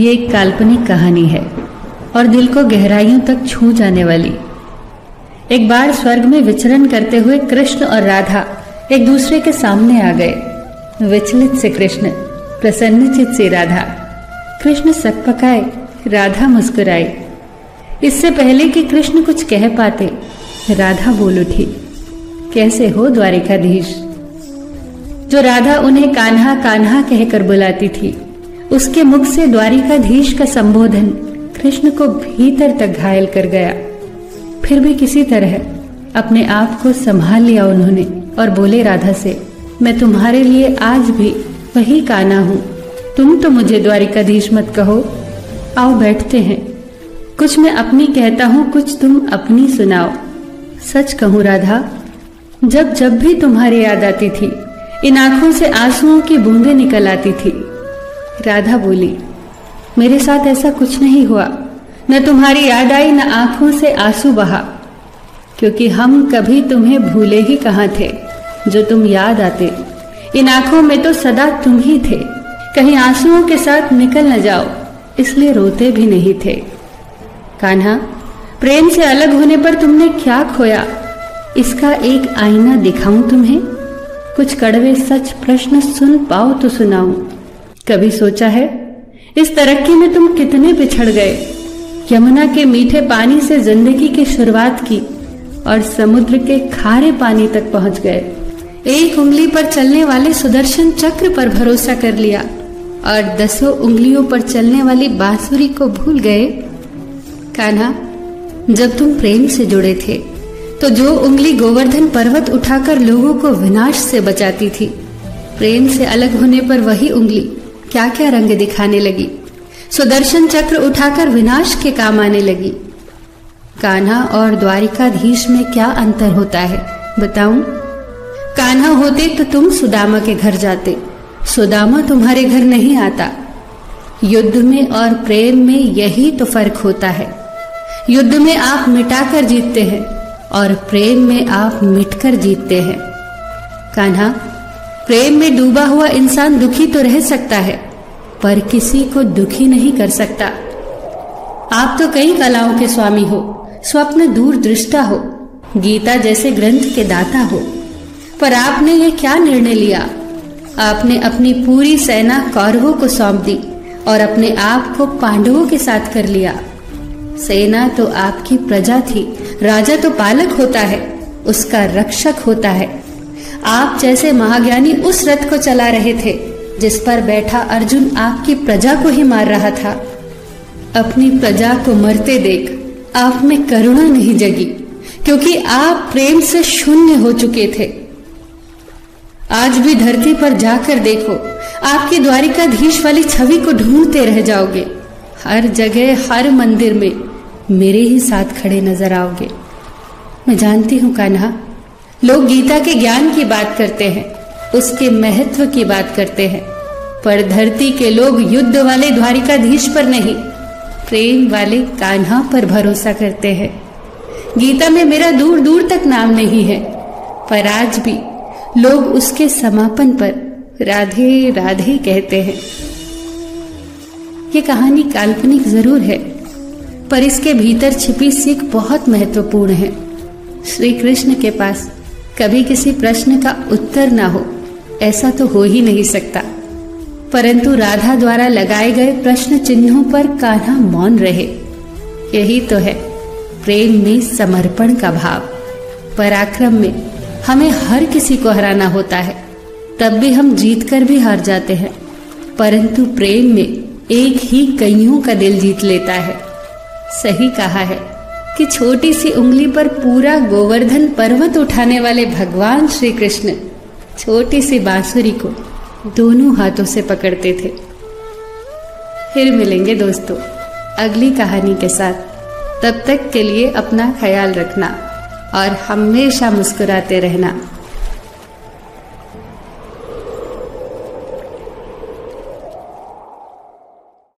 ये एक काल्पनिक कहानी है और दिल को गहराइयों तक छू जाने वाली। एक बार स्वर्ग में विचरण करते हुए कृष्ण और राधा एक दूसरे के सामने आ गए। विचलित से कृष्ण, प्रसन्नचित से राधा। कृष्ण सकपकाए, राधा मुस्कुराई। इससे पहले कि कृष्ण कुछ कह पाते, राधा बोल उठी, कैसे हो द्वारिकाधीश। जो राधा उन्हें कान्हा कान्हा कहकर बुलाती थी, उसके मुख से द्वारिकाधीश का संबोधन कृष्ण को भीतर तक घायल कर गया। फिर भी किसी तरह अपने आप को संभाल लिया उन्होंने और बोले राधा से, मैं तुम्हारे लिए आज भी वही कान्हा हूं। तुम तो मुझे द्वारिकाधीश मत कहो। आओ बैठते हैं। कुछ मैं अपनी कहता हूं, कुछ तुम अपनी सुनाओ। सच कहूं राधा, जब जब भी तुम्हारी याद आती थी, इन आंखों से आंसुओं की बूंदें निकल आती थी। राधा बोली, मेरे साथ ऐसा कुछ नहीं हुआ। न तुम्हारी याद आई, न आंखों से आंसू बहा, क्योंकि हम कभी तुम्हें भूले ही कहाँ थे। जो तुम याद आते, इन आंखों में तो सदा तुम ही थे। कहीं आंसुओं के साथ निकल न जाओ, इसलिए रोते भी नहीं थे। कान्हा, प्रेम से अलग होने पर तुमने क्या खोया, इसका एक आईना दिखाऊं तुम्हें। कुछ कड़वे सच प्रश्न सुन पाओ तो सुनाऊं। कभी सोचा है इस तरक्की में तुम कितने पिछड़ गए। यमुना के मीठे पानी से जिंदगी की शुरुआत की और समुद्र के खारे पानी तक पहुंच गए। एक उंगली पर चलने वाले सुदर्शन चक्र पर भरोसा कर लिया और 10 उंगलियों पर चलने वाली बांसुरी को भूल गए। कान्हा, जब तुम प्रेम से जुड़े थे तो जो उंगली गोवर्धन पर्वत उठाकर लोगों को विनाश से बचाती थी, प्रेम से अलग होने पर वही उंगली क्या क्या रंग दिखाने लगी। सुदर्शन चक्र उठाकर विनाश के काम आने लगी। कान्हा और द्वारिकाधीश में क्या अंतर होता है बताऊं? कान्हा होते तो तुम सुदामा के घर जाते, सुदामा तुम्हारे घर नहीं आता। युद्ध में और प्रेम में यही तो फर्क होता है। युद्ध में आप मिटाकर जीतते हैं और प्रेम में आप मिटकर जीतते हैं। कान्हा, प्रेम में डूबा हुआ इंसान दुखी तो रह सकता है, पर किसी को दुखी नहीं कर सकता। आप तो कई कलाओं के स्वामी हो, स्वप्न दूरदृष्टा हो, गीता जैसे ग्रंथ के दाता हो, पर आपने ये क्या निर्णय लिया? आपने अपनी पूरी सेना कौरवों को सौंप दी और अपने आप को पांडवों के साथ कर लिया। सेना तो आपकी प्रजा थी, राजा तो पालक होता है, उसका रक्षक होता है। आप जैसे महाज्ञानी उस रथ को चला रहे थे जिस पर बैठा अर्जुन आपकी प्रजा को ही मार रहा था। अपनी प्रजा को मरते देख आप में करुणा नहीं जगी, क्योंकि आप प्रेम से शून्य हो चुके थे। आज भी धरती पर जाकर देखो, आपकी द्वारिकाधीश वाली छवि को ढूंढते रह जाओगे। हर जगह, हर मंदिर में मेरे ही साथ खड़े नजर आओगे। मैं जानती हूं कान्हा, लोग गीता के ज्ञान की बात करते हैं, उसके महत्व की बात करते हैं, पर धरती के लोग युद्ध वाले द्वारिकाधीश पर नहीं, प्रेम वाले कान्हा पर भरोसा करते हैं। गीता में मेरा दूर दूर तक नाम नहीं है, पर आज भी लोग उसके समापन पर राधे राधे कहते हैं। ये कहानी काल्पनिक जरूर है, पर इसके भीतर छिपी सीख बहुत महत्वपूर्ण है। श्री कृष्ण के पास कभी किसी प्रश्न का उत्तर ना हो, ऐसा तो हो ही नहीं सकता, परंतु राधा द्वारा लगाए गए प्रश्न चिन्हों पर कान्हा मौन रहे। यही तो है प्रेम में समर्पण का भाव। पराक्रम में हमें हर किसी को हराना होता है, तब भी हम जीत कर भी हार जाते हैं, परंतु प्रेम में एक ही कईयों का दिल जीत लेता है। सही कहा है कि छोटी सी उंगली पर पूरा गोवर्धन पर्वत उठाने वाले भगवान श्री कृष्ण छोटी सी बांसुरी को दोनों हाथों से पकड़ते थे। फिर मिलेंगे दोस्तों अगली कहानी के साथ। तब तक के लिए अपना ख्याल रखना और हमेशा मुस्कुराते रहना।